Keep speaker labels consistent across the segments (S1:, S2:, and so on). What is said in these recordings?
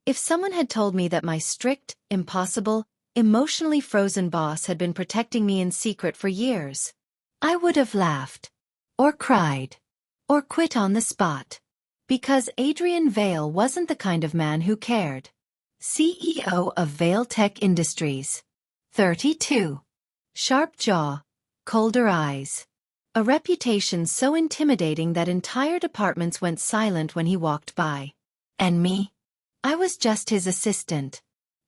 S1: If someone had told me that my strict, impossible, emotionally frozen boss had been protecting me in secret for years, I would have laughed, or cried, or quit on the spot. Because Adrian Vale wasn't the kind of man who cared. CEO of Vale Tech Industries. 32. Sharp jaw, colder eyes. A reputation so intimidating that entire departments went silent when he walked by. And me? I was just his assistant.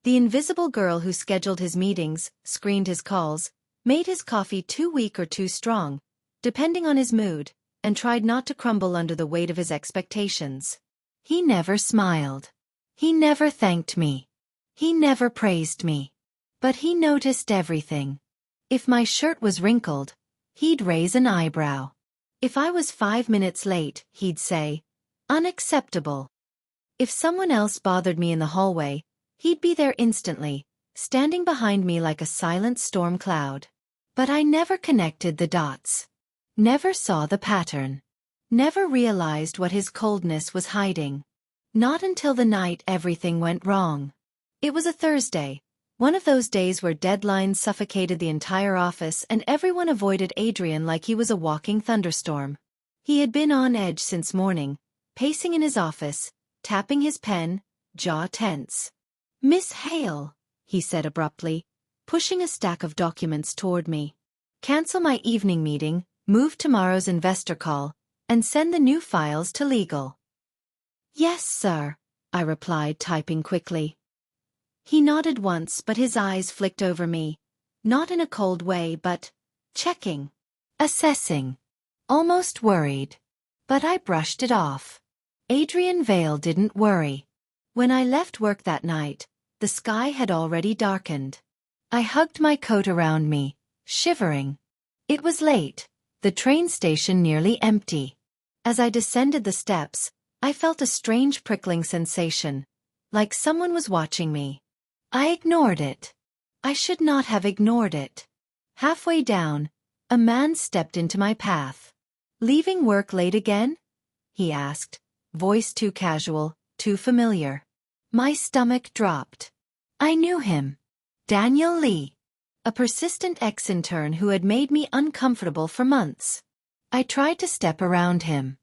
S1: The invisible girl who scheduled his meetings, screened his calls, made his coffee too weak or too strong, depending on his mood, and tried not to crumble under the weight of his expectations. He never smiled. He never thanked me. He never praised me. But he noticed everything. If my shirt was wrinkled, he'd raise an eyebrow. If I was 5 minutes late, he'd say, "Unacceptable." If someone else bothered me in the hallway, he'd be there instantly, standing behind me like a silent storm cloud. But I never connected the dots. Never saw the pattern. Never realized what his coldness was hiding. Not until the night everything went wrong. It was a Thursday, one of those days where deadlines suffocated the entire office and everyone avoided Adrian like he was a walking thunderstorm. He had been on edge since morning, pacing in his office, tapping his pen, jaw tense. "Miss Hale," he said abruptly, pushing a stack of documents toward me. "Cancel my evening meeting, move tomorrow's investor call, and send the new files to legal." "Yes, sir," I replied, typing quickly. He nodded once, but his eyes flicked over me, not in a cold way but checking, assessing, almost worried. But I brushed it off. Adrian Vale didn't worry. When I left work that night, the sky had already darkened. I hugged my coat around me, shivering. It was late, the train station nearly empty. As I descended the steps, I felt a strange prickling sensation, like someone was watching me. I ignored it. I should not have ignored it. Halfway down, a man stepped into my path. "Leaving work late again?" he asked, voice too casual, too familiar. My stomach dropped. I knew him. Daniel Lee. A persistent ex-intern who had made me uncomfortable for months. I tried to step around him.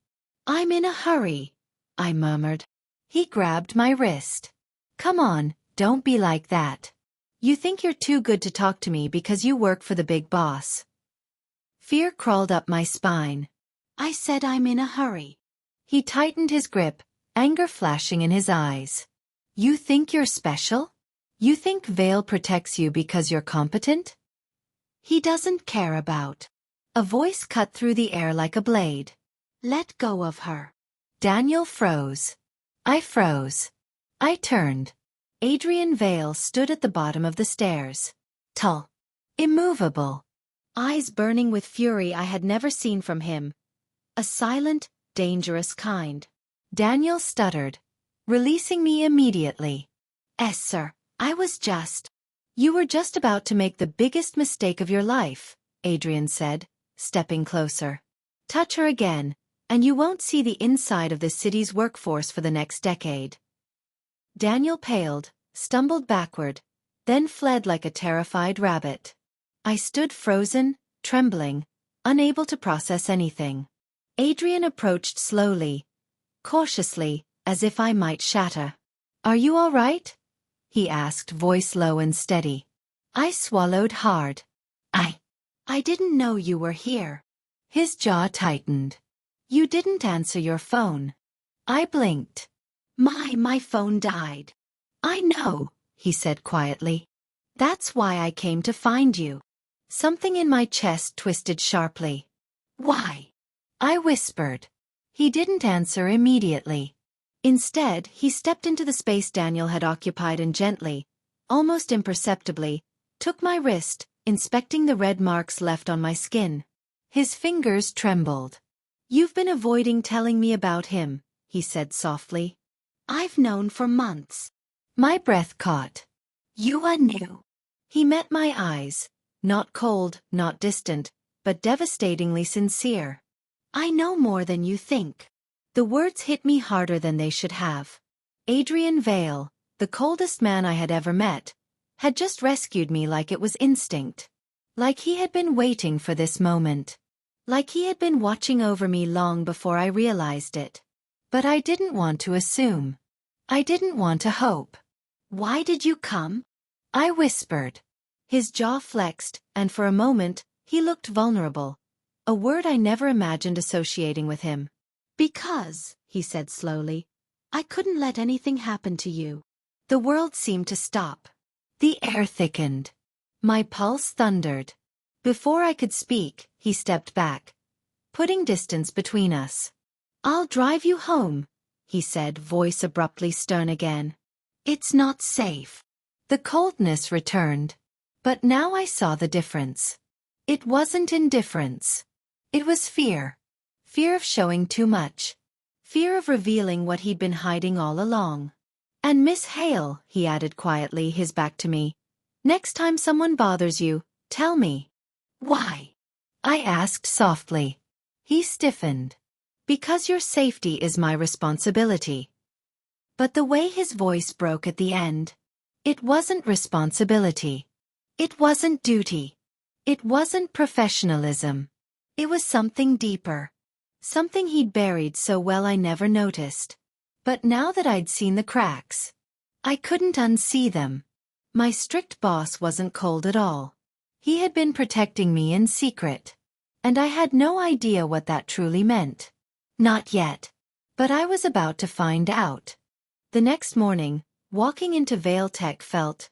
S1: "I'm in a hurry," I murmured. He grabbed my wrist. "Come on, don't be like that. You think you're too good to talk to me because you work for the big boss." Fear crawled up my spine. "I said I'm in a hurry." He tightened his grip, anger flashing in his eyes. "You think you're special? You think Vale protects you because you're competent?" "He doesn't care about." A voice cut through the air like a blade. "Let go of her." Daniel froze. I froze. I turned. Adrian Vale stood at the bottom of the stairs. Tall. Immovable. Eyes burning with fury I had never seen from him. A silent, dangerous kind. Daniel stuttered, releasing me immediately. "Yes, sir, I was just..." "You were just about to make the biggest mistake of your life," Adrian said, stepping closer. "Touch her again, and you won't see the inside of this city's workforce for the next decade." Daniel paled, stumbled backward, then fled like a terrified rabbit. I stood frozen, trembling, unable to process anything. Adrian approached slowly, cautiously, as if I might shatter. "Are you all right?" he asked, voice low and steady. I swallowed hard. I didn't know you were here." His jaw tightened. "You didn't answer your phone." I blinked. My phone died." "I know," he said quietly. "That's why I came to find you." Something in my chest twisted sharply. "Why?" I whispered. He didn't answer immediately. Instead, he stepped into the space Daniel had occupied and gently, almost imperceptibly, took my wrist, inspecting the red marks left on my skin. His fingers trembled. "You've been avoiding telling me about him," he said softly. "I've known for months." My breath caught. "You knew." He met my eyes, not cold, not distant, but devastatingly sincere. "I know more than you think." The words hit me harder than they should have. Adrian Vale, the coldest man I had ever met, had just rescued me like it was instinct. Like he had been waiting for this moment. Like he had been watching over me long before I realized it. But I didn't want to assume. I didn't want to hope. "Why did you come?" I whispered. His jaw flexed, and for a moment, he looked vulnerable. A word I never imagined associating with him. "Because," he said slowly, "I couldn't let anything happen to you." The world seemed to stop. The air thickened. My pulse thundered. Before I could speak, he stepped back, putting distance between us. "I'll drive you home," he said, voice abruptly stern again. "It's not safe." The coldness returned. But now I saw the difference. It wasn't indifference. It was fear. Fear of showing too much. Fear of revealing what he'd been hiding all along. "And Miss Hale," he added quietly, his back to me, "next time someone bothers you, tell me." "Why?" I asked softly. He stiffened. "Because your safety is my responsibility." But the way his voice broke at the end. It wasn't responsibility. It wasn't duty. It wasn't professionalism. It was something deeper. Something he'd buried so well I never noticed. But now that I'd seen the cracks, I couldn't unsee them. My strict boss wasn't cold at all. He had been protecting me in secret. And I had no idea what that truly meant. Not yet. But I was about to find out. The next morning, walking into Vale Tech felt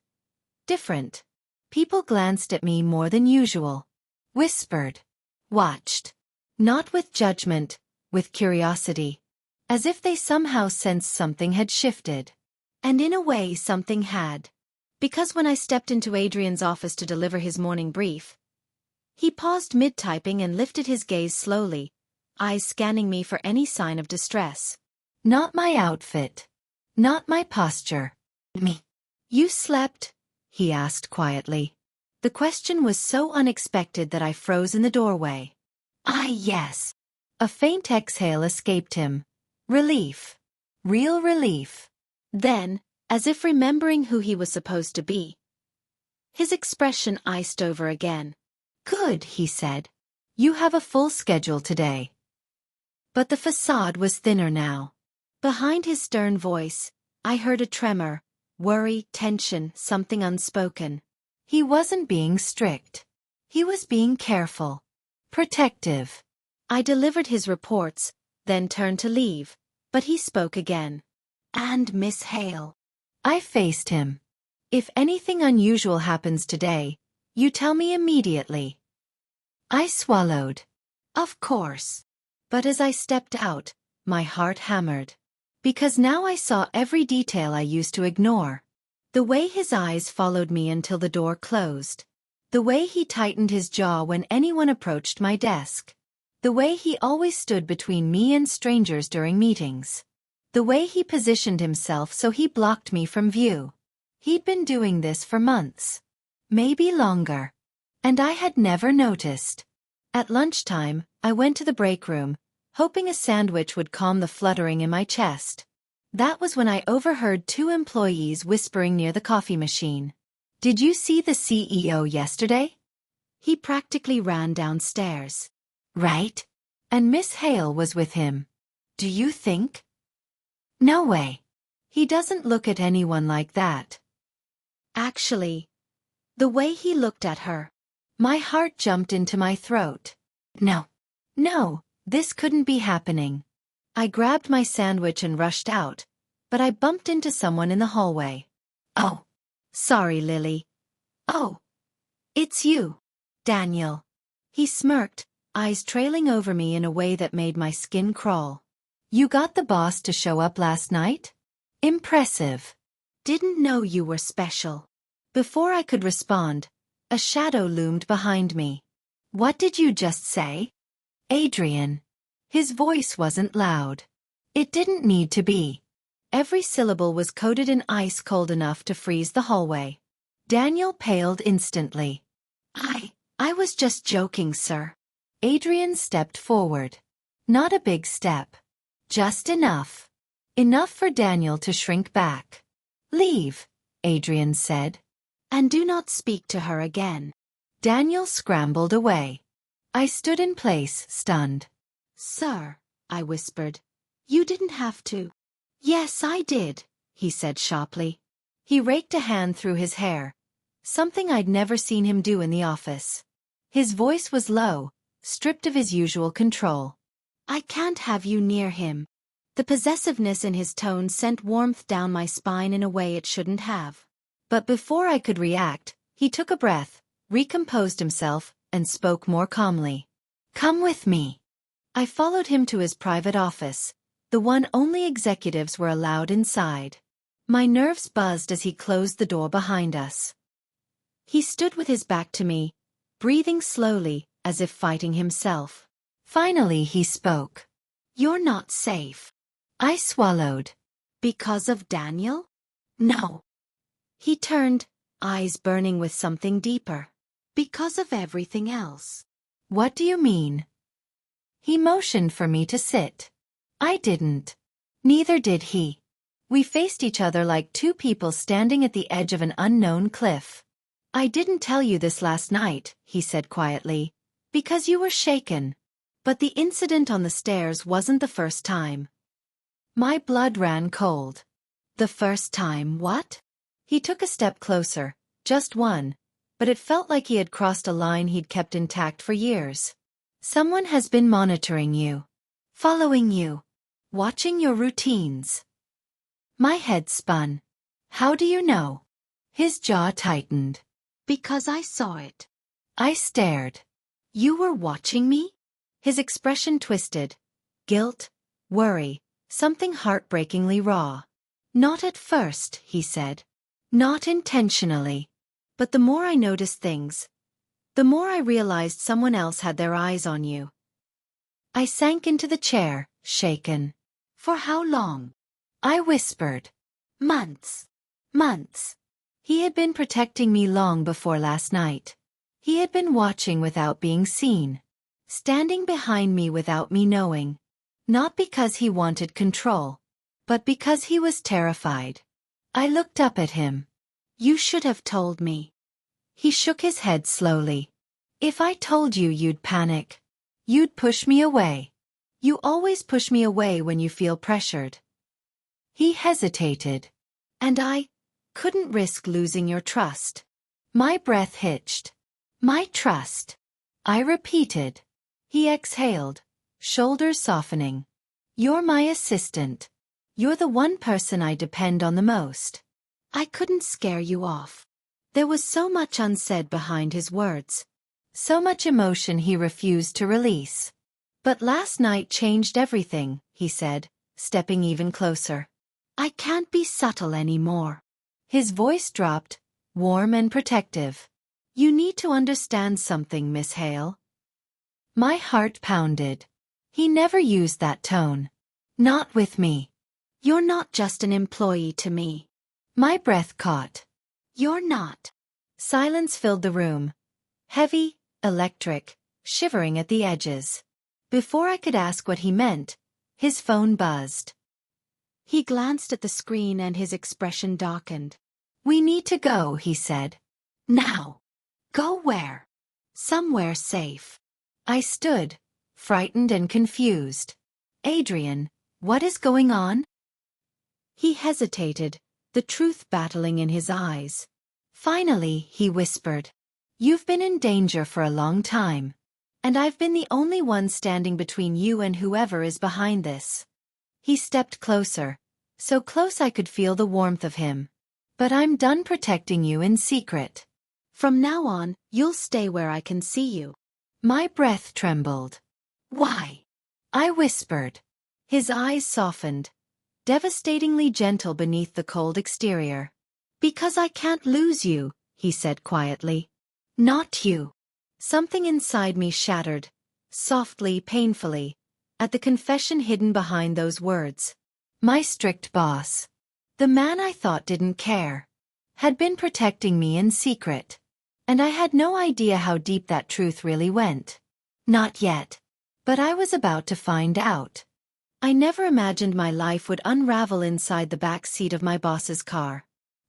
S1: different. People glanced at me more than usual. Whispered. Watched. Not with judgment, with curiosity. As if they somehow sensed something had shifted. And in a way something had. Because when I stepped into Adrian's office to deliver his morning brief, he paused mid-typing and lifted his gaze slowly, eyes scanning me for any sign of distress. Not my outfit. Not my posture. Me. "You slept?" he asked quietly. The question was so unexpected that I froze in the doorway. Yes." A faint exhale escaped him. Relief. Real relief. Then, as if remembering who he was supposed to be, his expression iced over again. "Good," he said. "You have a full schedule today." But the facade was thinner now. Behind his stern voice, I heard a tremor, worry, tension, something unspoken. He wasn't being strict. He was being careful. Protective. I delivered his reports, then turned to leave, but he spoke again. "And Miss Hale." I faced him. "If anything unusual happens today, you tell me immediately." I swallowed. Of course. But as I stepped out, my heart hammered. Because now I saw every detail I used to ignore. The way his eyes followed me until the door closed. The way he tightened his jaw when anyone approached my desk. The way he always stood between me and strangers during meetings. The way he positioned himself so he blocked me from view. He'd been doing this for months. Maybe longer. And I had never noticed. At lunchtime, I went to the break room, hoping a sandwich would calm the fluttering in my chest. That was when I overheard two employees whispering near the coffee machine. "Did you see the CEO yesterday?" He practically ran downstairs. "Right? And Miss Hale was with him. Do you think?" "No way. He doesn't look at anyone like that." Actually, the way he looked at her, my heart jumped into my throat. No, this couldn't be happening. I grabbed my sandwich and rushed out, but I bumped into someone in the hallway. "Oh, sorry, Lily." "Oh, it's you, Daniel." He smirked, eyes trailing over me in a way that made my skin crawl. "You got the boss to show up last night? Impressive. Didn't know you were special." Before I could respond, a shadow loomed behind me. "What did you just say?" "Adrian." His voice wasn't loud. It didn't need to be. Every syllable was coated in ice cold enough to freeze the hallway. Daniel paled instantly. I was just joking, sir." Adrian stepped forward. Not a big step. Just enough. Enough for Daniel to shrink back. Leave, Adrian said. And do not speak to her again. Daniel scrambled away. I stood in place, stunned. Sir, I whispered. You didn't have to. Yes, I did, he said sharply. He raked a hand through his hair, something I'd never seen him do in the office. His voice was low, stripped of his usual control. I can't have you near him. The possessiveness in his tone sent warmth down my spine in a way it shouldn't have. But before I could react, he took a breath, recomposed himself, and spoke more calmly. Come with me. I followed him to his private office, the one only executives were allowed inside. My nerves buzzed as he closed the door behind us. He stood with his back to me, breathing slowly, as if fighting himself. Finally he spoke. You're not safe. I swallowed. Because of Daniel? No. He turned, eyes burning with something deeper. Because of everything else. What do you mean? He motioned for me to sit. I didn't. Neither did he. We faced each other like two people standing at the edge of an unknown cliff. I didn't tell you this last night, he said quietly, because you were shaken. But the incident on the stairs wasn't the first time. My blood ran cold. The first time what? He took a step closer, just one, but it felt like he had crossed a line he'd kept intact for years. Someone has been monitoring you. Following you. Watching your routines. My head spun. How do you know? His jaw tightened. Because I saw it. I stared. You were watching me? His expression twisted. Guilt, worry, something heartbreakingly raw. Not at first, he said. Not intentionally. But the more I noticed things, the more I realized someone else had their eyes on you. I sank into the chair, shaken. For how long? I whispered. Months. Months. He had been protecting me long before last night. He had been watching without being seen. Standing behind me without me knowing. Not because he wanted control, but because he was terrified. I looked up at him. You should have told me. He shook his head slowly. If I told you, you'd panic. You'd push me away. You always push me away when you feel pressured. He hesitated. And I couldn't risk losing your trust. My breath hitched. My trust. I repeated. He exhaled, shoulders softening. You're my assistant. You're the one person I depend on the most. I couldn't scare you off. There was so much unsaid behind his words. So much emotion he refused to release. But last night changed everything, he said, stepping even closer. I can't be subtle anymore. His voice dropped, warm and protective. You need to understand something, Miss Hale. My heart pounded. He never used that tone. Not with me. You're not just an employee to me. My breath caught. You're not. Silence filled the room. Heavy, electric, shivering at the edges. Before I could ask what he meant, his phone buzzed. He glanced at the screen and his expression darkened. We need to go, he said. Now. Go where? Somewhere safe. I stood, frightened and confused. Adrian, what is going on? He hesitated, the truth battling in his eyes. Finally, he whispered. You've been in danger for a long time. And I've been the only one standing between you and whoever is behind this. He stepped closer, so close I could feel the warmth of him. But I'm done protecting you in secret. From now on, you'll stay where I can see you. My breath trembled. Why? I whispered. His eyes softened, devastatingly gentle beneath the cold exterior. Because I can't lose you, he said quietly. Not you. Something inside me shattered, softly, painfully, at the confession hidden behind those words. My strict boss, the man I thought didn't care, had been protecting me in secret. And I had no idea how deep that truth really went. Not yet. But I was about to find out. I never imagined my life would unravel inside the back seat of my boss's car.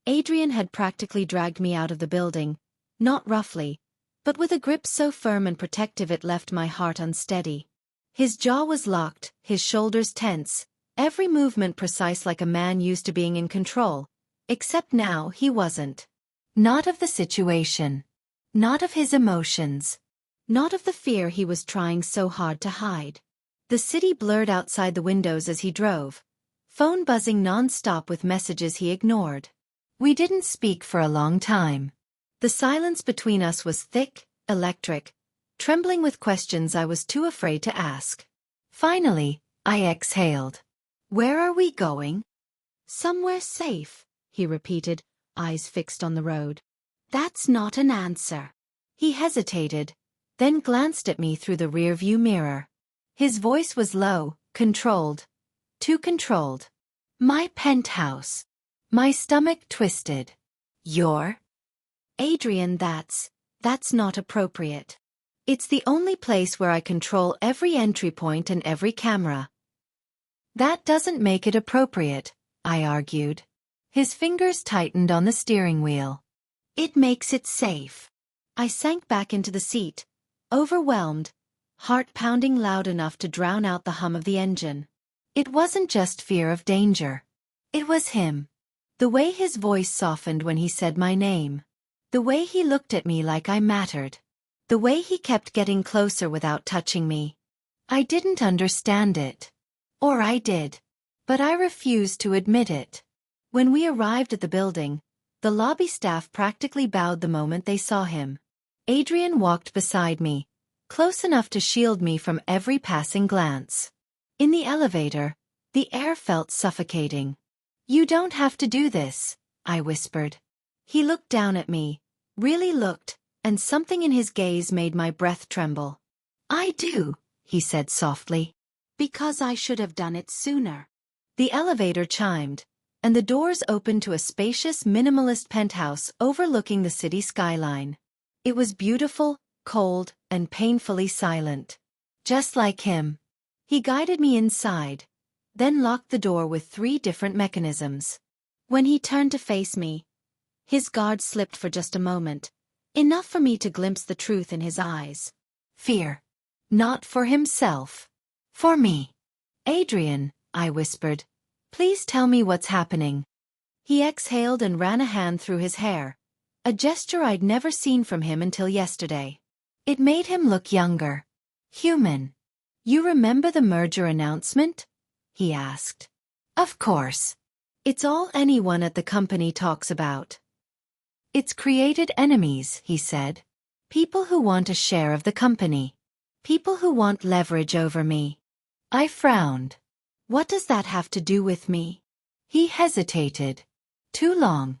S1: Adrian had practically dragged me out of the building, not roughly, but with a grip so firm and protective it left my heart unsteady. His jaw was locked, his shoulders tense, every movement precise like a man used to being in control. Except now he wasn't. Not of the situation. Not of his emotions. Not of the fear he was trying so hard to hide. The city blurred outside the windows as he drove, phone buzzing non-stop with messages he ignored. We didn't speak for a long time. The silence between us was thick, electric, trembling with questions I was too afraid to ask. Finally, I exhaled. "Where are we going?" "Somewhere safe," he repeated, eyes fixed on the road. "That's not an answer." He hesitated, then glanced at me through the rearview mirror. His voice was low, controlled. Too controlled. "My penthouse." My stomach twisted. "Your?" "Adrian, that's not appropriate. It's the only place where I control every entry point and every camera." "That doesn't make it appropriate," I argued. His fingers tightened on the steering wheel. "It makes it safe." I sank back into the seat, overwhelmed, heart pounding loud enough to drown out the hum of the engine. It wasn't just fear of danger. It was him. The way his voice softened when he said my name. The way he looked at me like I mattered. The way he kept getting closer without touching me. I didn't understand it. Or I did. But I refused to admit it. When we arrived at the building, the lobby staff practically bowed the moment they saw him. Adrian walked beside me, close enough to shield me from every passing glance. In the elevator, the air felt suffocating. "You don't have to do this," I whispered. He looked down at me, really looked, and something in his gaze made my breath tremble. "I do," he said softly. "Because I should have done it sooner." The elevator chimed, and the doors opened to a spacious minimalist penthouse overlooking the city skyline. It was beautiful, cold, and painfully silent. Just like him. He guided me inside, then locked the door with 3 different mechanisms. When he turned to face me, his guard slipped for just a moment, enough for me to glimpse the truth in his eyes. Fear. Not for himself. For me. "Adrian," I whispered, "please tell me what's happening." He exhaled and ran a hand through his hair, a gesture I'd never seen from him until yesterday. It made him look younger. Human. "You remember the merger announcement?" he asked. "Of course. It's all anyone at the company talks about." "It's created enemies," he said. "People who want a share of the company. People who want leverage over me." I frowned. "What does that have to do with me?" He hesitated. "Too long."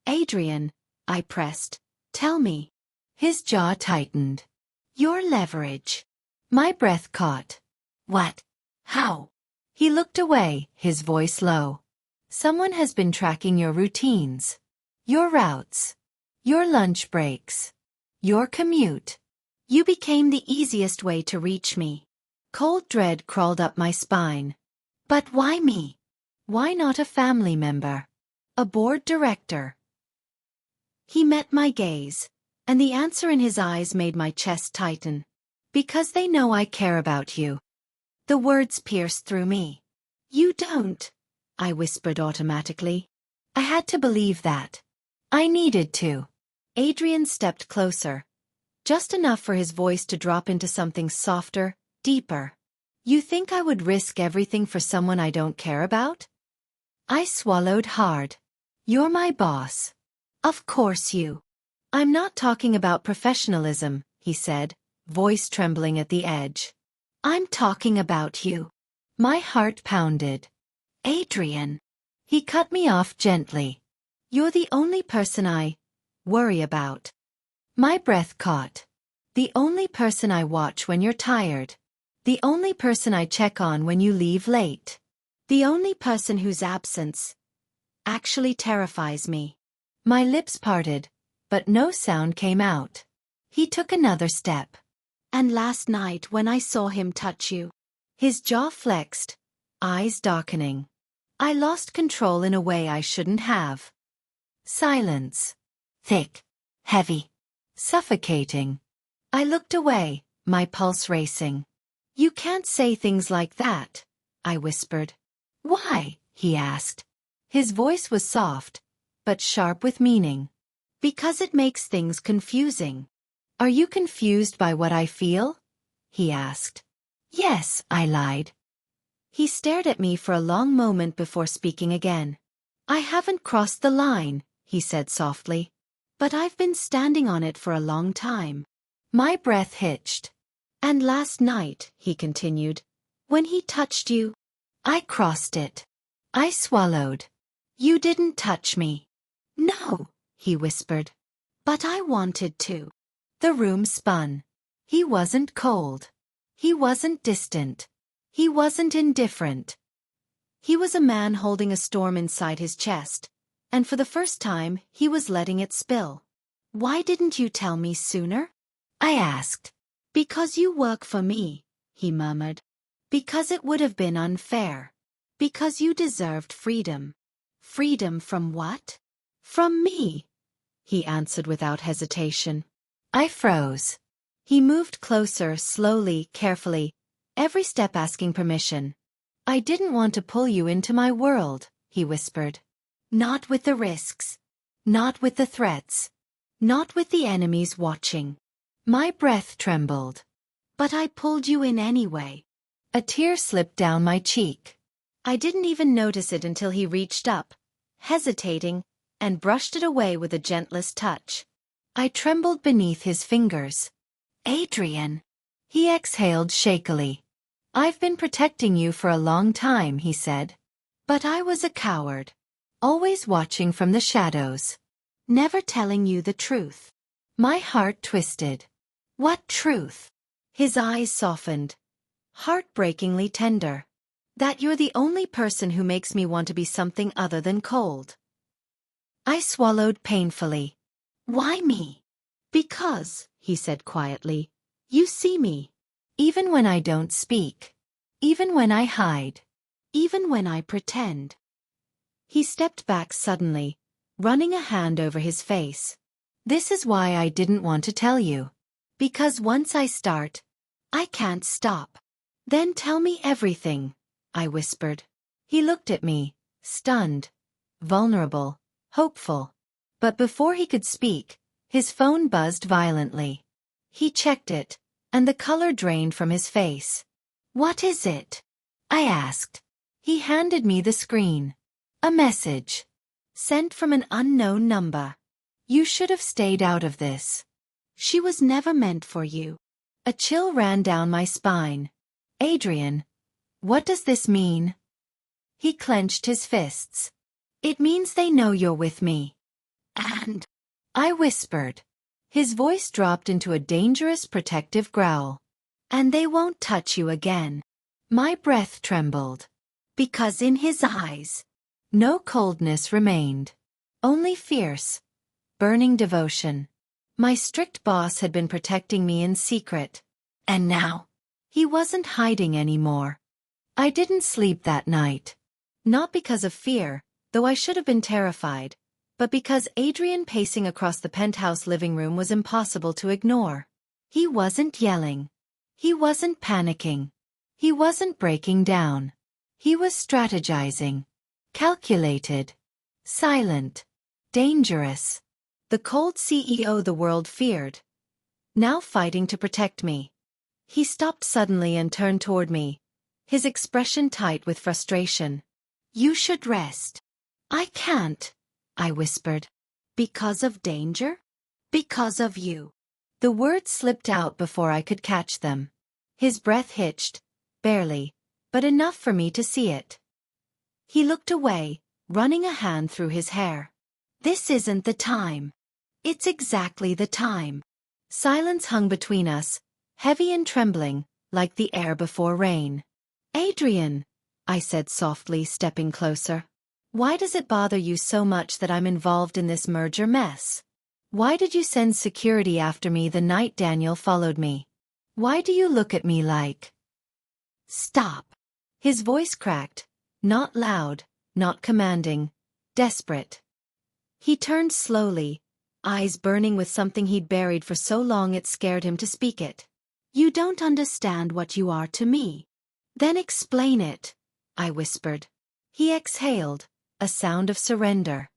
S1: "Adrian," I pressed, "tell me." His jaw tightened. "Your leverage." My breath caught. "What? How?" He looked away, his voice low. "Someone has been tracking your routines. Your routes. Your lunch breaks. Your commute. You became the easiest way to reach me." Cold dread crawled up my spine. "But why me? Why not a family member? A board director?" He met my gaze, and the answer in his eyes made my chest tighten. "Because they know I care about you." The words pierced through me. "You don't," I whispered automatically. I had to believe that. I needed to. Adrian stepped closer, just enough for his voice to drop into something softer, deeper. "You think I would risk everything for someone I don't care about?" I swallowed hard. "You're my boss." "Of course you." "I'm not talking about professionalism," he said, voice trembling at the edge. "I'm talking about you." My heart pounded. "Adrian." He cut me off gently. "You're the only person I worry about." My breath caught. "The only person I watch when you're tired. The only person I check on when you leave late. The only person whose absence actually terrifies me." My lips parted, but no sound came out. He took another step. "And last night when I saw him touch you." His jaw flexed, eyes darkening. "I lost control in a way I shouldn't have." Silence. Thick. Heavy. Suffocating. I looked away, my pulse racing. You can't say things like that, I whispered. Why? He asked. His voice was soft, but sharp with meaning. Because it makes things confusing. Are you confused by what I feel? He asked. Yes, I lied. He stared at me for a long moment before speaking again. I haven't crossed the line, he said softly. But I've been standing on it for a long time. My breath hitched. And last night, he continued, when he touched you, I crossed it. I swallowed. You didn't touch me. No, he whispered. But I wanted to. The room spun. He wasn't cold. He wasn't distant. He wasn't indifferent. He was a man holding a storm inside his chest, and for the first time he was letting it spill. Why didn't you tell me sooner? I asked. Because you work for me, he murmured. Because it would have been unfair. Because you deserved freedom. Freedom from what? From me, he answered without hesitation. I froze. He moved closer, slowly, carefully, every step asking permission. I didn't want to pull you into my world, he whispered. Not with the risks. Not with the threats. Not with the enemies watching. My breath trembled. But I pulled you in anyway. A tear slipped down my cheek. I didn't even notice it until he reached up, hesitating, and brushed it away with a gentlest touch. I trembled beneath his fingers. Adrian. He exhaled shakily. I've been protecting you for a long time, he said. But I was a coward. Always watching from the shadows. Never telling you the truth. My heart twisted. What truth? His eyes softened. Heartbreakingly tender. That you're the only person who makes me want to be something other than cold. I swallowed painfully. Why me? Because, he said quietly, you see me. Even when I don't speak. Even when I hide. Even when I pretend. He stepped back suddenly, running a hand over his face. This is why I didn't want to tell you. Because once I start, I can't stop. Then tell me everything, I whispered. He looked at me, stunned, vulnerable, hopeful. But before he could speak, his phone buzzed violently. He checked it, and the color drained from his face. What is it? I asked. He handed me the screen. A message. Sent from an unknown number. You should have stayed out of this. She was never meant for you. A chill ran down my spine. Adrian, what does this mean? He clenched his fists. It means they know you're with me. And I whispered. His voice dropped into a dangerous protective growl. And they won't touch you again. My breath trembled. Because in his eyes, no coldness remained. Only fierce, burning devotion. My strict boss had been protecting me in secret. And now, he wasn't hiding anymore. I didn't sleep that night. Not because of fear, though I should have been terrified, but because Adrian pacing across the penthouse living room was impossible to ignore. He wasn't yelling. He wasn't panicking. He wasn't breaking down. He was strategizing. Calculated. Silent. Dangerous. The cold CEO the world feared. Now fighting to protect me. He stopped suddenly and turned toward me, his expression tight with frustration. You should rest. I can't, I whispered. Because of danger? Because of you. The words slipped out before I could catch them. His breath hitched, barely, but enough for me to see it. He looked away, running a hand through his hair. This isn't the time. It's exactly the time. Silence hung between us, heavy and trembling, like the air before rain. Adrian, I said softly, stepping closer. Why does it bother you so much that I'm involved in this merger mess? Why did you send security after me the night Daniel followed me? Why do you look at me like... Stop. His voice cracked, not loud, not commanding, desperate. He turned slowly, eyes burning with something he'd buried for so long it scared him to speak it. You don't understand what you are to me. Then explain it, I whispered. He exhaled, a sound of surrender.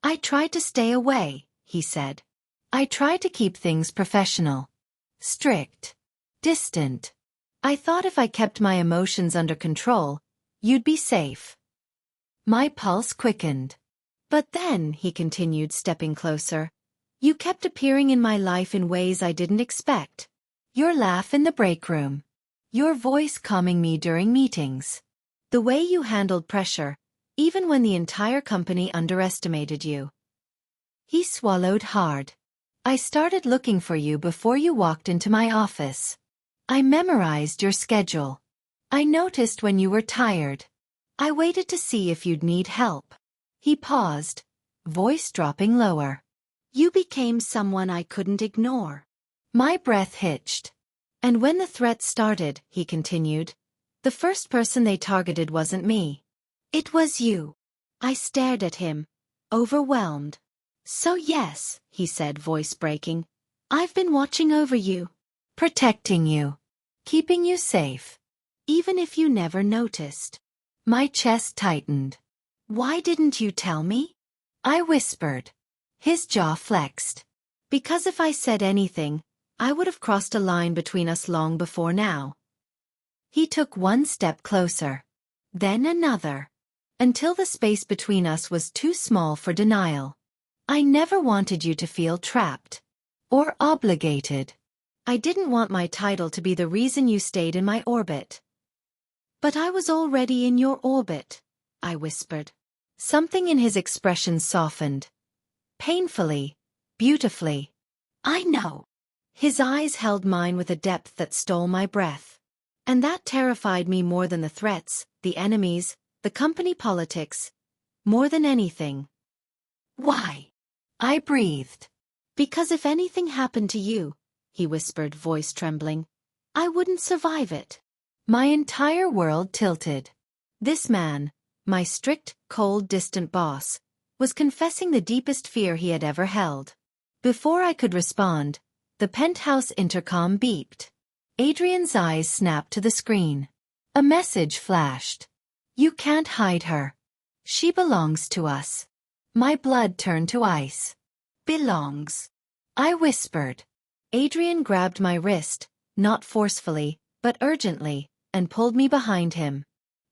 S1: I tried to stay away, he said. I tried to keep things professional. Strict. Distant. I thought if I kept my emotions under control, you'd be safe. My pulse quickened. But then, he continued, stepping closer, you kept appearing in my life in ways I didn't expect. Your laugh in the break room. Your voice calming me during meetings. The way you handled pressure, even when the entire company underestimated you. He swallowed hard. I started looking for you before you walked into my office. I memorized your schedule. I noticed when you were tired. I waited to see if you'd need help. He paused, voice dropping lower. You became someone I couldn't ignore. My breath hitched. And when the threat started, he continued, the first person they targeted wasn't me. It was you. I stared at him, overwhelmed. So yes, he said, voice breaking. I've been watching over you. Protecting you. Keeping you safe. Even if you never noticed. My chest tightened. Why didn't you tell me? I whispered. His jaw flexed. Because if I said anything, I would have crossed a line between us long before now. He took one step closer. Then another. Until the space between us was too small for denial. I never wanted you to feel trapped. Or obligated. I didn't want my title to be the reason you stayed in my orbit. But I was already in your orbit, I whispered. Something in his expression softened. Painfully, beautifully. I know. His eyes held mine with a depth that stole my breath. And that terrified me more than the threats, the enemies, the company politics. More than anything. Why? I breathed. Because if anything happened to you, he whispered, voice trembling, I wouldn't survive it. My entire world tilted. This man, my strict, cold, distant boss, was confessing the deepest fear he had ever held. Before I could respond, the penthouse intercom beeped. Adrian's eyes snapped to the screen. A message flashed. You can't hide her. She belongs to us. My blood turned to ice. Belongs. I whispered. Adrian grabbed my wrist, not forcefully, but urgently, and pulled me behind him.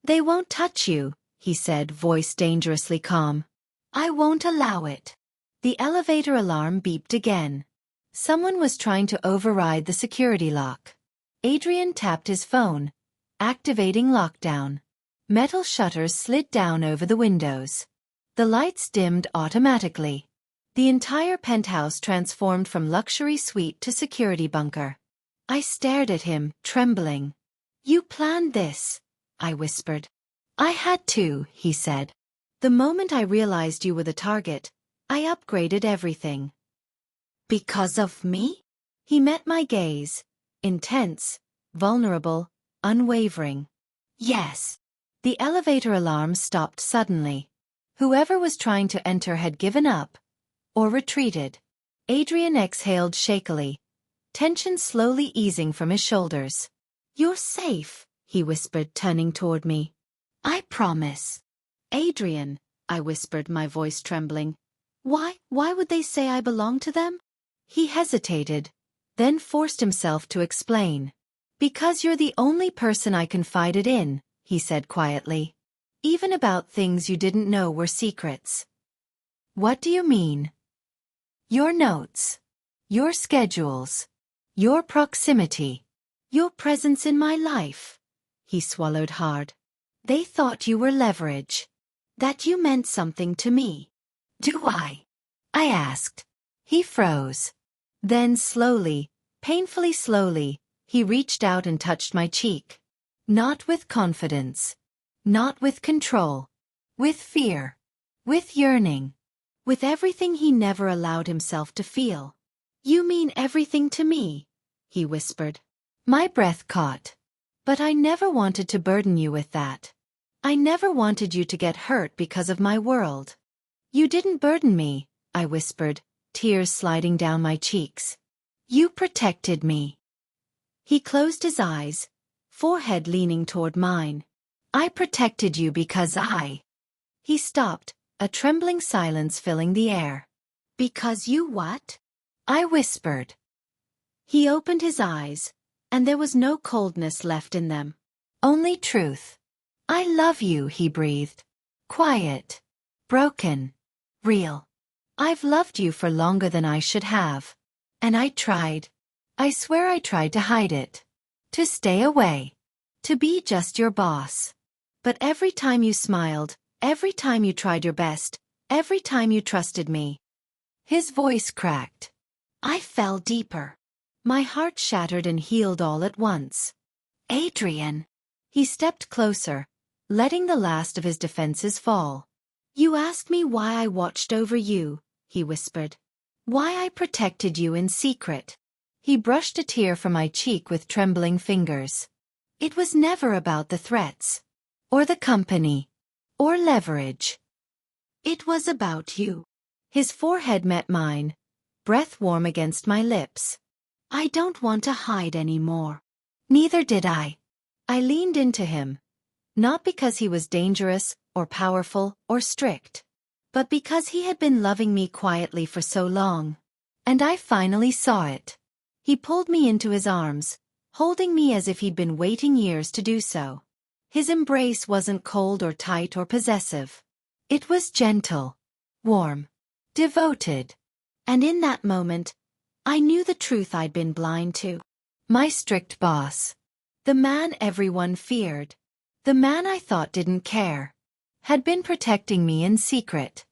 S1: They won't touch you, he said, voice dangerously calm. I won't allow it. The elevator alarm beeped again. Someone was trying to override the security lock. Adrian tapped his phone, activating lockdown. Metal shutters slid down over the windows. The lights dimmed automatically. The entire penthouse transformed from luxury suite to security bunker. I stared at him, trembling. You planned this, I whispered. I had to, he said. The moment I realized you were the target, I upgraded everything. Because of me? He met my gaze, intense, vulnerable, unwavering. Yes. The elevator alarm stopped suddenly. Whoever was trying to enter had given up. Or retreated. Adrian exhaled shakily, tension slowly easing from his shoulders. You're safe, he whispered, turning toward me. I promise. Adrian, I whispered, my voice trembling. Why would they say I belong to them? He hesitated, then forced himself to explain. Because you're the only person I confided in, he said quietly. Even about things you didn't know were secrets. What do you mean? Your notes. Your schedules. Your proximity. Your presence in my life. He swallowed hard. They thought you were leverage. That you meant something to me. Do I? I asked. He froze. Then slowly, painfully slowly, he reached out and touched my cheek. Not with confidence. Not with control. With fear. With yearning. With everything he never allowed himself to feel. You mean everything to me, he whispered. My breath caught. But I never wanted to burden you with that. I never wanted you to get hurt because of my world. You didn't burden me, I whispered, tears sliding down my cheeks. You protected me. He closed his eyes, forehead leaning toward mine. I protected you because I... He stopped, a trembling silence filling the air. Because you what? I whispered. He opened his eyes, and there was no coldness left in them. Only truth. I love you, he breathed. Quiet. Broken. Real. I've loved you for longer than I should have. And I tried. I swear I tried to hide it. To stay away. To be just your boss. But every time you smiled, every time you tried your best, every time you trusted me. His voice cracked. I fell deeper. My heart shattered and healed all at once. Adrian. He stepped closer, letting the last of his defenses fall. You asked me why I watched over you, he whispered. Why I protected you in secret. He brushed a tear from my cheek with trembling fingers. It was never about the threats. Or the company. Or leverage. It was about you. His forehead met mine, breath warm against my lips. I don't want to hide anymore. Neither did I. I leaned into him, not because he was dangerous, or powerful, or strict, but because he had been loving me quietly for so long. And I finally saw it. He pulled me into his arms, holding me as if he'd been waiting years to do so. His embrace wasn't cold or tight or possessive. It was gentle, warm, devoted. And in that moment, I knew the truth I'd been blind to. My strict boss. The man everyone feared. The man I thought didn't care. Had been protecting me in secret.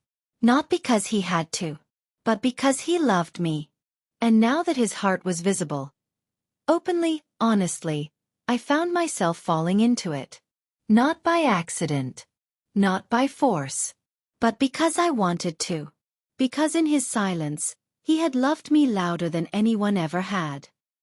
S1: Not because he had to, but because he loved me. And now that his heart was visible, openly, honestly, I found myself falling into it. Not by accident. Not by force. But because I wanted to. Because in his silence, he had loved me louder than anyone ever had.